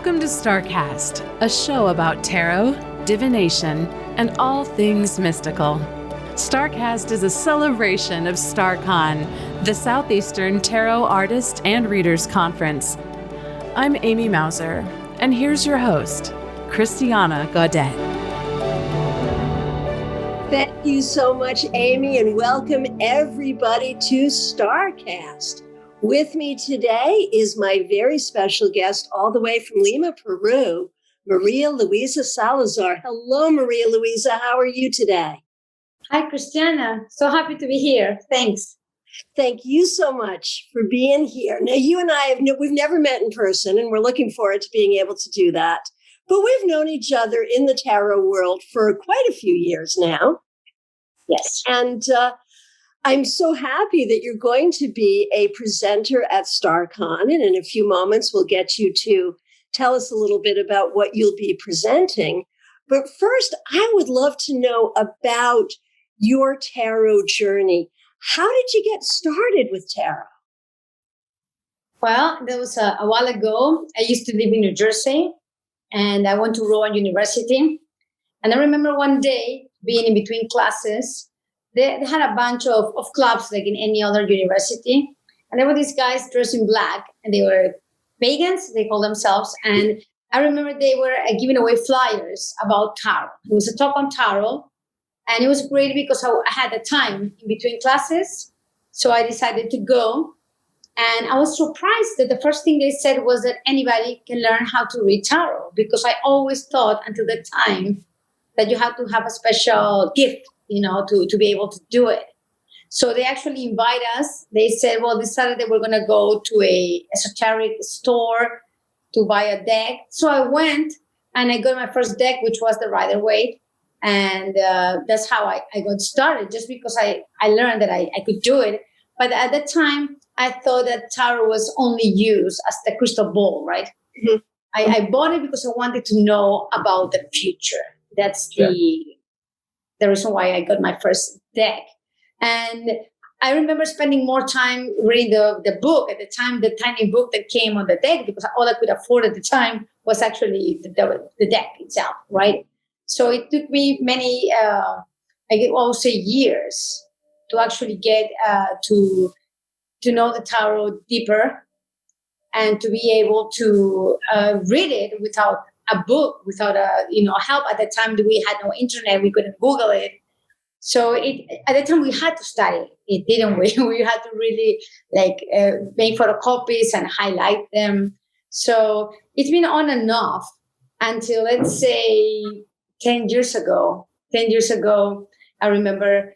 Welcome to StaarCast, a show about tarot, divination, and all things mystical. StaarCast is a celebration of StaarCon, the Southeastern Tarot Artist and Readers Conference. I'm Amy Mauser, and here's your host, Christiana Gaudet. Thank you so much, Amy, and welcome everybody to StaarCast. With me today is my very special guest all the way from Lima, Peru, Maria Luisa Salazar. Hello, Maria Luisa. How are you today? Hi, Christiana. So happy to be here. Thanks. Thank you so much for being here. Now, you and I, we've never met in person, and we're looking forward to being able to do that. But we've known each other in the tarot world for quite a few years now. Yes. And I'm so happy that you're going to be a presenter at StaarCon. And in a few moments, we'll get you to tell us a little bit about what you'll be presenting. But first, I would love to know about your tarot journey. How did you get started with tarot? Well, that was a while ago. I used to live in New Jersey, and I went to Rowan University. And I remember one day being in between classes. They had a bunch of clubs like in any other university. And there were these guys dressed in black, and they were pagans, they call themselves. And I remember they were giving away flyers about tarot. It was a talk on tarot. And it was great because I had the time in between classes. So I decided to go. And I was surprised that the first thing they said was that anybody can learn how to read tarot, because I always thought until the time that you had to have a special gift, to be able to do it. So they actually invite us. They said, well, this Saturday we're going to go to a esoteric store to buy a deck. So I went and I got my first deck, which was the Rider-Waite. And that's how I got started, just because I learned that I could do it. But at that time, I thought that tarot was only used as the crystal ball, right? Mm-hmm. I bought it because I wanted to know about the future. That's the reason why I got my first deck. And I remember spending more time reading the book. At the time, the tiny book that came on the deck, because all I could afford at the time was actually the deck itself, right? So it took me many, I will say years, to actually get to know the tarot deeper and to be able to read it without a book, without help. At the time, we had no internet, we couldn't Google it. So at the time we had to study it, didn't we? We had to really make photocopies and highlight them. So it's been on and off until, let's say, 10 years ago. 10 years ago, I remember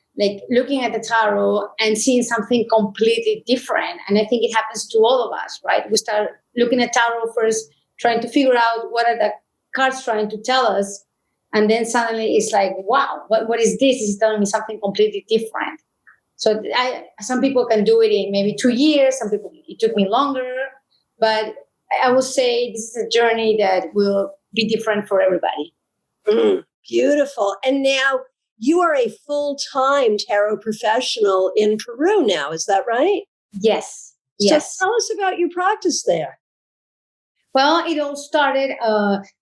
looking at the tarot and seeing something completely different. And I think it happens to all of us, right? We start looking at tarot first, trying to figure out what are the cards trying to tell us. And then suddenly it's like, wow, what is this? It's telling me something completely different. So some people can do it in maybe 2 years. Some people, it took me longer. But I would say this is a journey that will be different for everybody. Beautiful. And now you are a full-time tarot professional in Peru now. Is that right? Yes. So Yes. tell us about your practice there. Well, it all started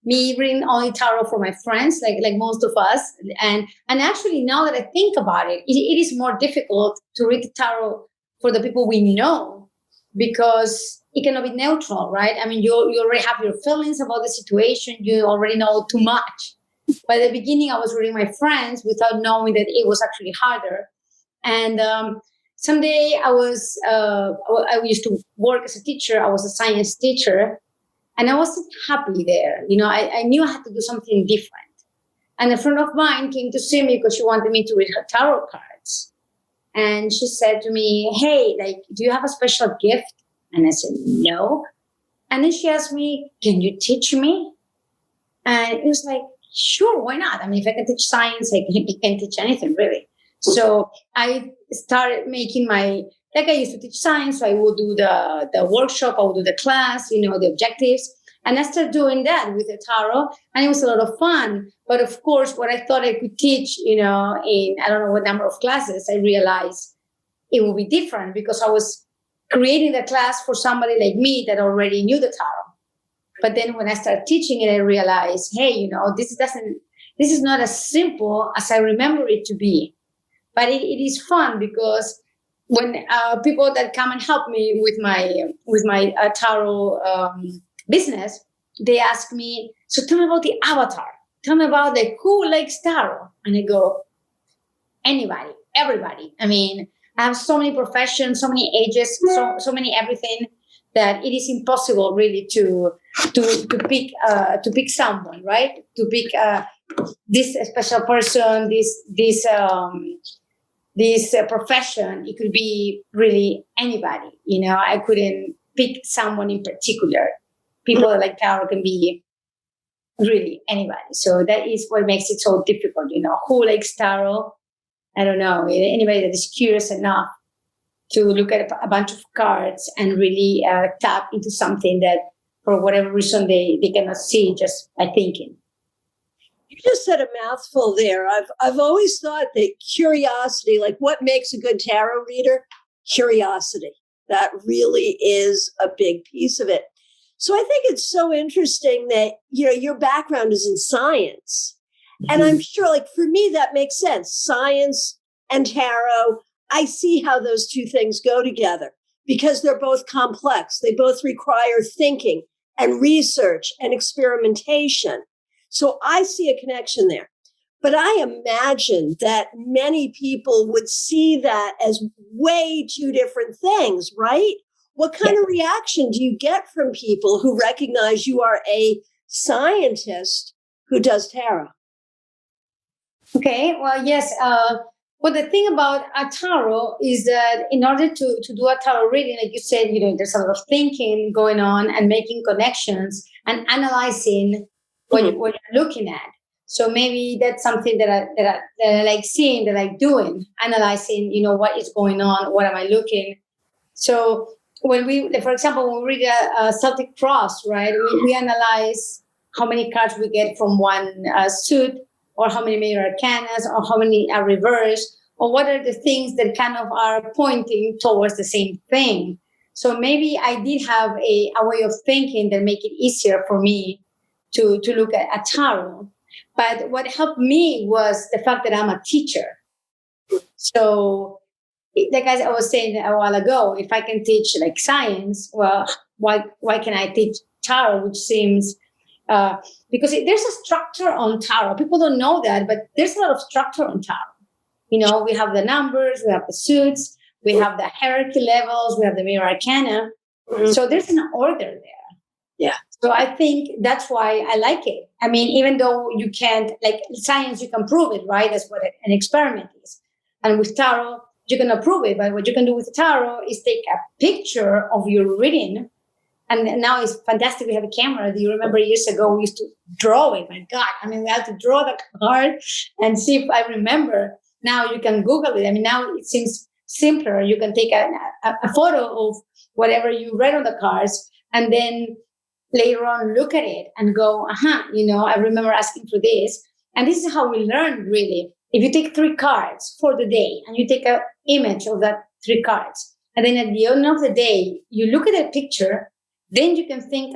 me reading only tarot for my friends, like most of us. And actually, now that I think about it, it is more difficult to read the tarot for the people we know, because it cannot be neutral, right? I mean, you already have your feelings about the situation. You already know too much. By the beginning, I was reading my friends without knowing that it was actually harder. And someday I used to work as a teacher. I was a science teacher. And I wasn't happy there. I knew I had to do something different. And a friend of mine came to see me because she wanted me to read her tarot cards. And she said to me, hey, do you have a special gift? And I said, no. And then she asked me, can you teach me? And it was like, sure, why not? I mean, if I can teach science, I can teach anything, really. So I started making I used to teach science, so I would do the workshop, I would do the class, the objectives. And I started doing that with the tarot, and it was a lot of fun. But of course, what I thought I could teach, in I don't know what number of classes, I realized it would be different, because I was creating the class for somebody like me that already knew the tarot. But then when I started teaching it, I realized, hey, this is not as simple as I remember it to be. But it is fun because when people that come and help me with my tarot business, they ask me, so tell me about the avatar. Tell me about who likes tarot. And I go, anybody, everybody. I mean, I have so many professions, so many ages, so many everything, that it is impossible really to pick someone, right? To pick this special person, this profession. It could be really anybody. I couldn't pick someone in particular. People that like tarot can be really anybody. So that is what makes it so difficult. Who likes tarot? I don't know. Anybody that is curious enough to look at a bunch of cards and really tap into something that, for whatever reason, they cannot see just by thinking. You just said a mouthful there. I've always thought that curiosity, like what makes a good tarot reader? Curiosity. That really is a big piece of it. So I think it's so interesting that, your background is in science. Mm-hmm. And I'm sure, like, for me, that makes sense. Science and tarot, I see how those two things go together because they're both complex. They both require thinking and research and experimentation. So I see a connection there. But I imagine that many people would see that as way two different things, right? What kind of reaction do you get from people who recognize you are a scientist who does tarot? Okay, well, yes. Well, the thing about a tarot is that in order to do a tarot reading, like you said, there's a lot of thinking going on and making connections and analyzing what you're looking at. So maybe that's something that I like seeing, that I like doing, analyzing, what is going on, what am I looking. So when for example, when we read a Celtic cross, right, we analyze how many cards we get from one suit, or how many major arcanas, or how many are reversed, or what are the things that kind of are pointing towards the same thing. So maybe I did have a way of thinking that make it easier for me to look at a tarot. But what helped me was the fact that I'm a teacher. So, like I was saying a while ago, if I can teach like science, well, why can I teach tarot, which seems because there's a structure on tarot. People don't know that, but there's a lot of structure on tarot. We have the numbers, we have the suits, we have the hierarchy levels, we have the mirror arcana. Mm-hmm. So there's an order there. Yeah. So I think that's why I like it. I mean, even though you can't, like science, you can prove it, right? That's what an experiment is. And with tarot, you can prove it. But what you can do with tarot is take a picture of your reading. And now it's fantastic. We have a camera. Do you remember years ago we used to draw it? My God. I mean, we had to draw the card and see if I remember. Now you can Google it. I mean, now it seems simpler. You can take a photo of whatever you read on the cards and then later on look at it and go, I remember asking for this. And this is how we learn, really. If you take 3 cards for the day and you take an image of that 3 cards, and then at the end of the day, you look at a picture, then you can think,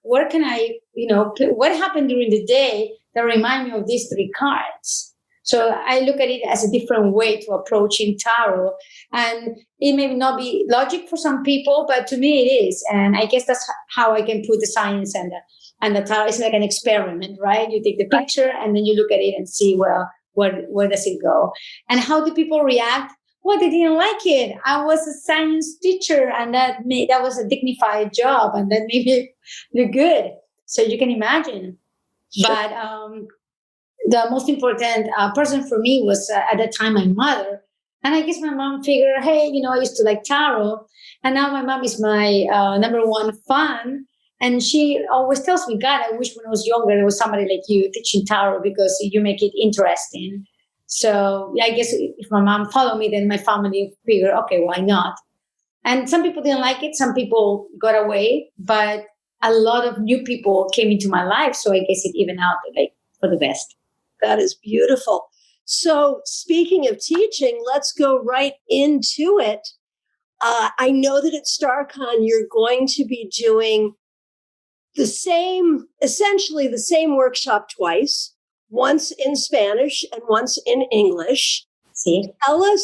where can I, what happened during the day that remind me of these 3 cards? So I look at it as a different way to approaching tarot. And it may not be logic for some people, but to me it is. And I guess that's how I can put the science and the tarot. It's like an experiment, right? You take the picture and then you look at it and see, well, where does it go? And how do people react? Well, they didn't like it. I was a science teacher and that was a dignified job and that made me look good. So you can imagine. Sure. But the most important person for me was at that time my mother. And I guess my mom figured, hey, I used to like tarot. And now my mom is my number one fan. And she always tells me, God, I wish when I was younger there was somebody like you teaching tarot because you make it interesting. So I guess if my mom followed me, then my family figured, okay, why not? And some people didn't like it. Some people got away. But a lot of new people came into my life. So I guess it evened out for the best. That is beautiful. So speaking of teaching, let's go right into it. I know that at StaarCon, you're going to be doing essentially the same workshop twice, once in Spanish and once in English. See?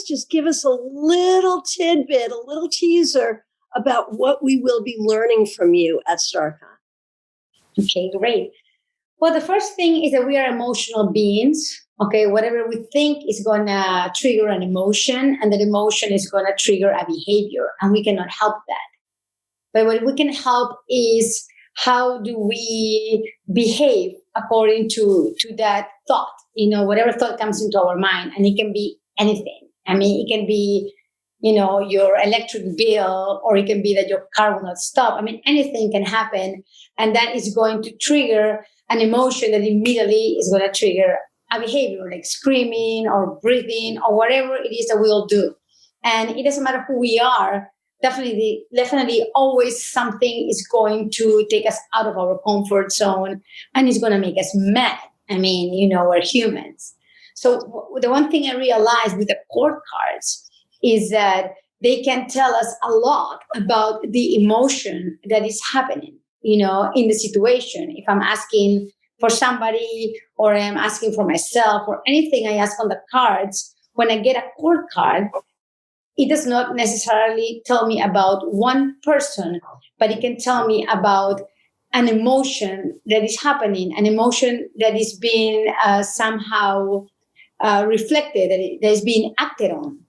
Just give us a little tidbit, a little teaser about what we will be learning from you at StaarCon. Okay, great. Well, the first thing is that we are emotional beings. Okay, whatever we think is going to trigger an emotion, and that emotion is going to trigger a behavior, and we cannot help that. But what we can help is how do we behave according to that thought, whatever thought comes into our mind, and it can be anything. I mean, it can be, your electric bill, or it can be that your car will not stop. I mean, anything can happen, and that is going to trigger an emotion that immediately is going to trigger a behavior like screaming or breathing or whatever it is that we'll do. And it doesn't matter who we are. Definitely always something is going to take us out of our comfort zone and it's going to make us mad. I mean, we're humans. So the one thing I realized with the court cards is that they can tell us a lot about the emotion that is happening, in the situation. If I'm asking for somebody or I'm asking for myself or anything I ask on the cards, when I get a court card, it does not necessarily tell me about one person, but it can tell me about an emotion that is happening, an emotion that is being somehow reflected, that is being acted on.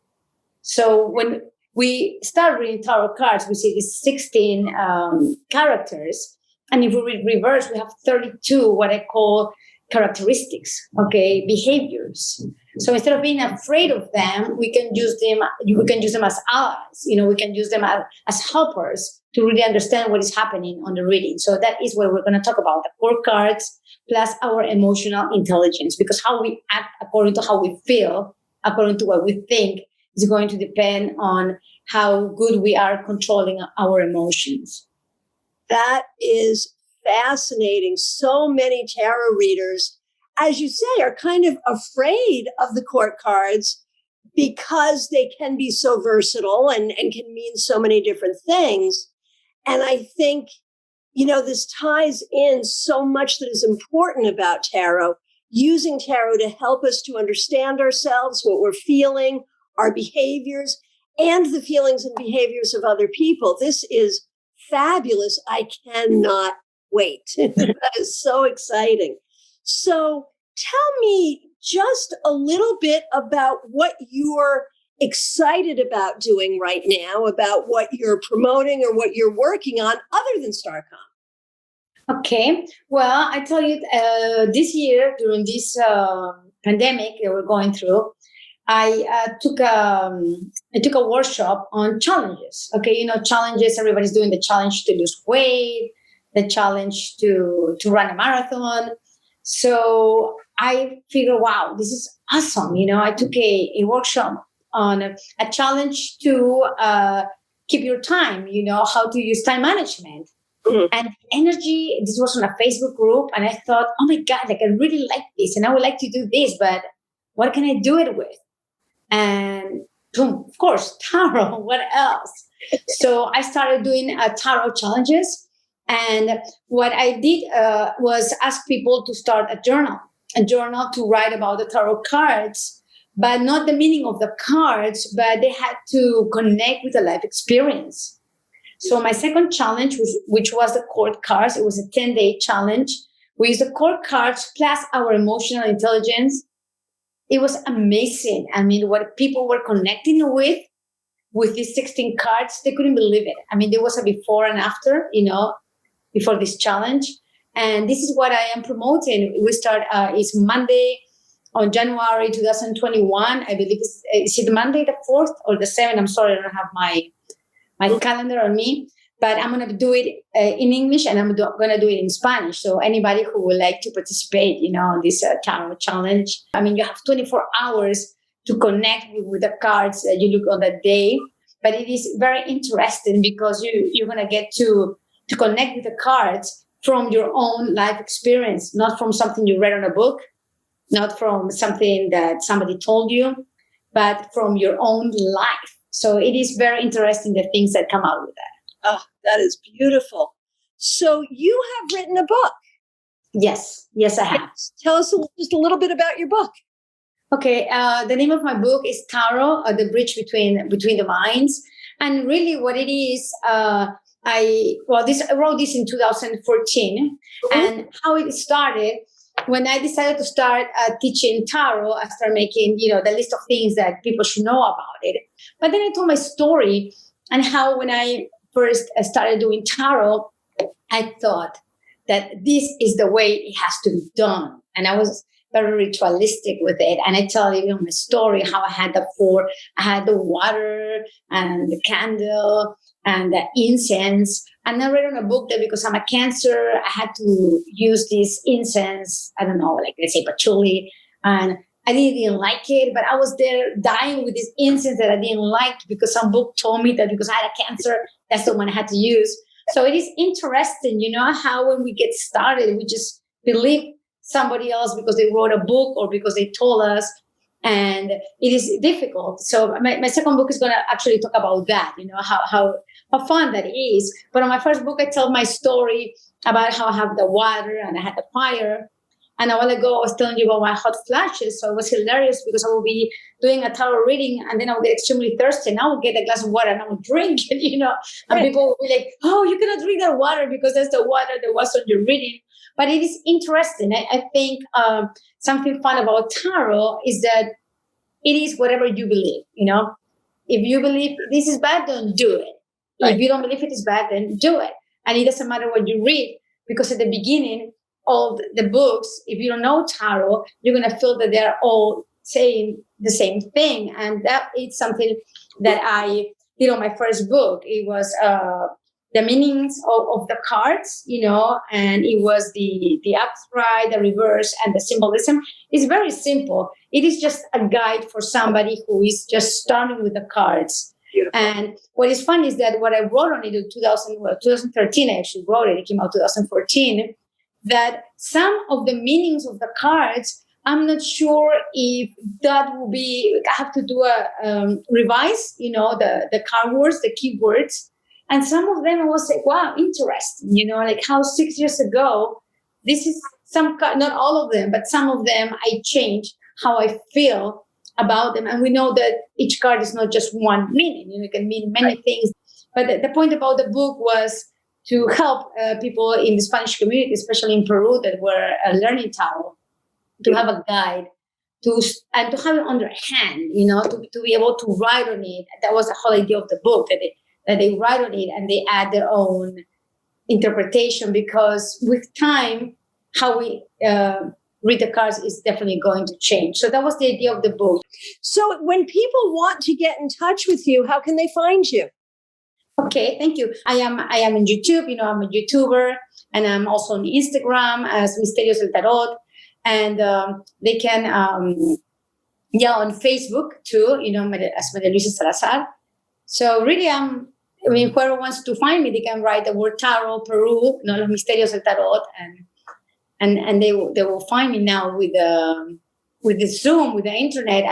So when we start reading tarot cards, we see these 16 characters. And if we read reverse, we have 32 what I call characteristics, okay, behaviors. So instead of being afraid of them, we can use them as allies. We can use them as helpers to really understand what is happening on the reading. So that is what we're going to talk about, the core cards plus our emotional intelligence, because how we act according to how we feel, according to what we think, is going to depend on how good we are controlling our emotions. That is fascinating. So many tarot readers, as you say, are kind of afraid of the court cards because they can be so versatile and can mean so many different things. And I think, this ties in so much that is important about tarot, using tarot to help us to understand ourselves, what we're feeling, our behaviors, and the feelings and behaviors of other people. This is fabulous. I cannot wait. That is so exciting. So tell me just a little bit about what you're excited about doing right now, about what you're promoting or what you're working on other than StaarCon. Okay. Well, I tell you, this year, during this pandemic that we're going through, I took a workshop on challenges. Okay, challenges. Everybody's doing the challenge to lose weight, the challenge to run a marathon. So I figured, wow, this is awesome. I took a workshop on a challenge to keep your time. How to use time management. Mm-hmm. And energy. This was on a Facebook group, and I thought, oh my God, I really like this, and I would like to do this, but what can I do it with? And boom, of course, tarot. What else? So I started doing tarot challenges. And what I did was ask people to start a journal to write about the tarot cards, but not the meaning of the cards, but they had to connect with a life experience. So my second challenge, which was the court cards, it was a 10-day challenge. We used the court cards plus our emotional intelligence. It was amazing. I mean, what people were connecting with these 16 cards, they couldn't believe it. I mean, there was a before and after, before this challenge. And this is what I am promoting. We start, it's Monday on January 2021. I believe is it Monday the 4th or the 7th? I'm sorry, I don't have my calendar on me. But I'm going to do it in English, and I'm going to do it in Spanish. So anybody who would like to participate, on this tarot challenge, I mean, you have 24 hours to connect with the cards that you look on that day. But it is very interesting because you're going to get to connect with the cards from your own life experience, not from something you read on a book, not from something that somebody told you, but from your own life. So it is very interesting, the things that come out with that. Oh, that is beautiful. So you have written a book. Yes, I have. Yes. Tell us just a little bit about your book. Okay, the name of my book is Tarot, The Bridge Between the Minds. And really what it is, I wrote this in 2014. And how it started, when I decided to start teaching tarot, I started making, the list of things that people should know about it. But then I told my story and how when I first started doing tarot, I thought that this is the way it has to be done. And I was very ritualistic with it. And I tell you my story, how I had the water and the candle and the incense. And I read on a book that because I'm a Cancer, I had to use this incense, I don't know, like let's say patchouli. And I didn't like it, but I was there dying with this incense that I didn't like because some book told me that because I had a Cancer, that's the one I had to use. So it is interesting, how when we get started, we just believe somebody else because they wrote a book or because they told us, and it is difficult. So my second book is going to actually talk about that, how fun that is. But on my first book, I tell my story about how I have the water and I had the fire. And a while ago, I was telling you about my hot flashes. So it was hilarious because I will be doing a tarot reading and then I will get extremely thirsty and I will get a glass of water and I will drink it, and people will be like, oh, you cannot drink that water because that's the water that was on your reading. But it is interesting. I think something fun about tarot is that it is whatever you believe, If you believe this is bad, don't do it. Right. If you don't believe it is bad, then do it. And it doesn't matter what you read because at the beginning, all the books, if you don't know tarot, you're going to feel that they're all saying the same thing. And that is something that I did on my first book. It was the meanings of the cards, and it was the upright, the reverse, and the symbolism. It's very simple. It is just a guide for somebody who is just starting with the cards. Beautiful. And what is fun is that what I wrote on it in 2013, I actually wrote it. It came out 2014. That some of the meanings of the cards, I'm not sure if that will be, I have to do a revise, the card words, the keywords. And some of them I was like, wow, interesting, like how 6 years ago, this is not all of them, but some of them I changed how I feel about them. And we know that each card is not just one meaning, it can mean many things. But the point about the book was to help people in the Spanish community, especially in Peru, that were learning tarot, to have a guide and to have it on their hand, to be able to write on it. That was the whole idea of the book, that they write on it and they add their own interpretation, because with time, how we read the cards is definitely going to change. So that was the idea of the book. So when people want to get in touch with you, how can they find you? Okay, thank you. I am on YouTube, I'm a YouTuber, and I'm also on Instagram as Misterios del Tarot. And they can, on Facebook too, as Maria Luisa Salazar. So really, whoever wants to find me, they can write the word Tarot, Peru, Los Misterios del Tarot, and they will find me now with the Zoom, with the internet.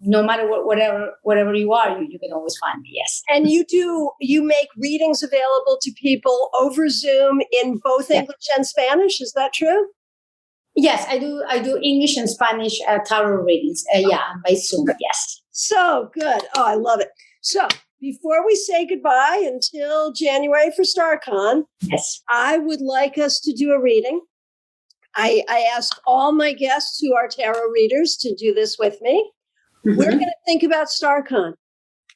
No matter whatever you are, you can always find me. Yes. And you make readings available to people over Zoom in both English and Spanish. Is that true? Yes, I do English and Spanish tarot readings. By Zoom. Yes. So good. Oh, I love it. So before we say goodbye until January for StaarCon, yes, I would like us to do a reading. I ask all my guests who are tarot readers to do this with me. Mm-hmm. We're going to think about StaarCon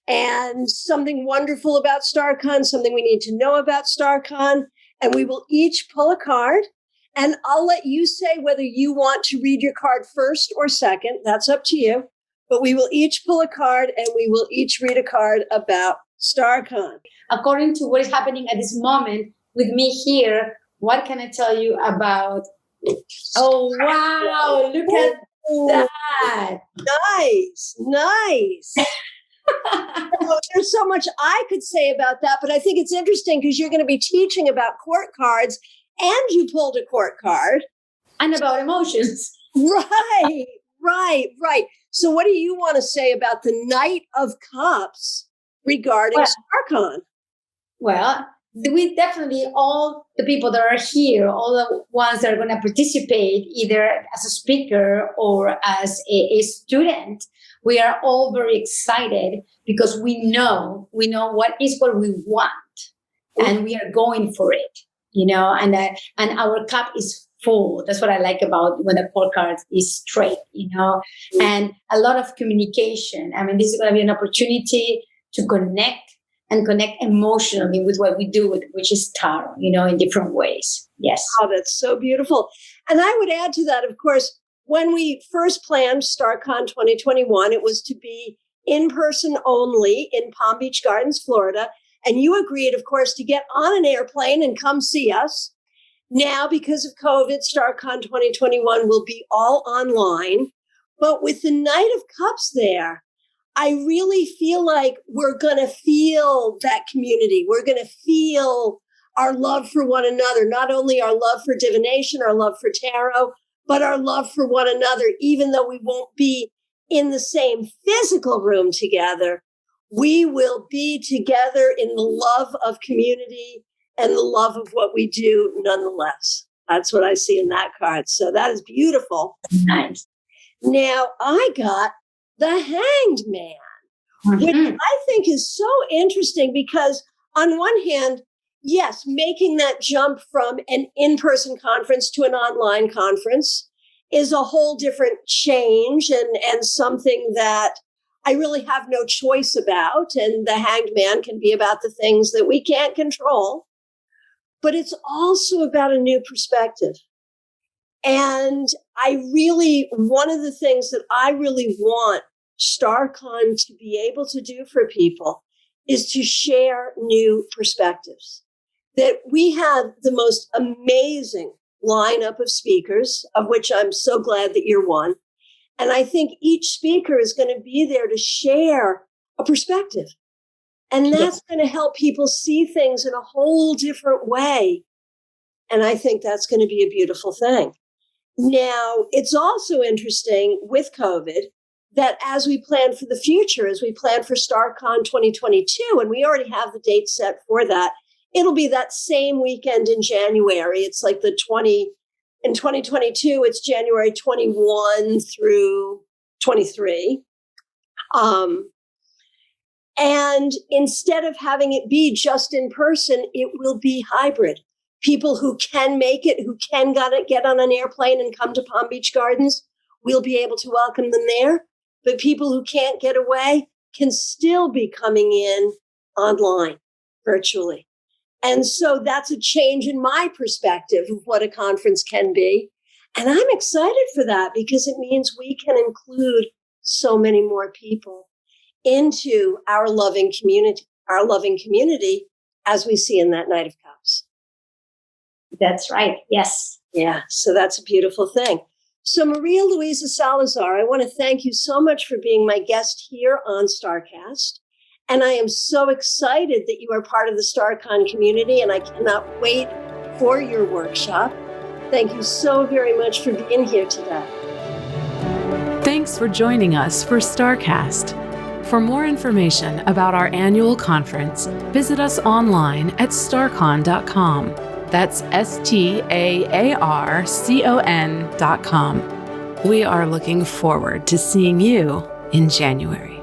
and something wonderful about StaarCon, something we need to know about StaarCon, and we will each pull a card, and I'll let you say whether you want to read your card first or second. That's up to you. But we will each pull a card, and we will each read a card about StaarCon. According to what is happening at this moment with me here, what can I tell you about? Oh, wow. Look at that. Nice. There's so much I could say about that, but I think it's interesting because you're going to be teaching about court cards, and you pulled a court card. And about emotions. Right. So what do you want to say about the Knight of Cups regarding StaarCon? Well, we definitely, all the people that are here, all the ones that are going to participate, either as a speaker or as a student, we are all very excited because we know what we want, and we are going for it, and our cup is full. That's what I like about when the call card is straight, and a lot of communication. I mean, this is going to be an opportunity to connect emotionally with what we do, which is tarot, in different ways. Yes. Oh, that's so beautiful. And I would add to that, of course, when we first planned StaarCon 2021, it was to be in person only in Palm Beach Gardens, Florida. And you agreed, of course, to get on an airplane and come see us. Now, because of COVID, StaarCon 2021 will be all online. But with the Knight of Cups there, I really feel like we're going to feel that community. We're going to feel our love for one another, not only our love for divination, our love for tarot, but our love for one another. Even though we won't be in the same physical room together, we will be together in the love of community and the love of what we do nonetheless. That's what I see in that card. So that is beautiful. Nice. Now, I got the Hanged Man, which I think is so interesting because on one hand, yes, making that jump from an in-person conference to an online conference is a whole different change and something that I really have no choice about. And the Hanged Man can be about the things that we can't control, but it's also about a new perspective. And one of the things that I really want StaarCon to be able to do for people is to share new perspectives. That we have the most amazing lineup of speakers, of which I'm so glad that you're one. And I think each speaker is going to be there to share a perspective. And that's going to help people see things in a whole different way. And I think that's going to be a beautiful thing. Now, it's also interesting with COVID that as we plan for the future, as we plan for StaarCon 2022, and we already have the date set for that, it'll be that same weekend in January. It's like in 2022, it's January 21 through 23. And instead of having it be just in person, it will be hybrid. People who can make it, who can get on an airplane and come to Palm Beach Gardens, we'll be able to welcome them there. But people who can't get away can still be coming in online, virtually. And so that's a change in my perspective of what a conference can be. And I'm excited for that because it means we can include so many more people into our loving community as we see in that Knight of Cups. That's right. Yes. Yeah. So that's a beautiful thing. So Maria Luisa Salazar, I want to thank you so much for being my guest here on StaarCast. And I am so excited that you are part of the StaarCon community, and I cannot wait for your workshop. Thank you so very much for being here today. Thanks for joining us for StaarCast. For more information about our annual conference, visit us online at staarcon.com. That's StaarCon.com. We are looking forward to seeing you in January.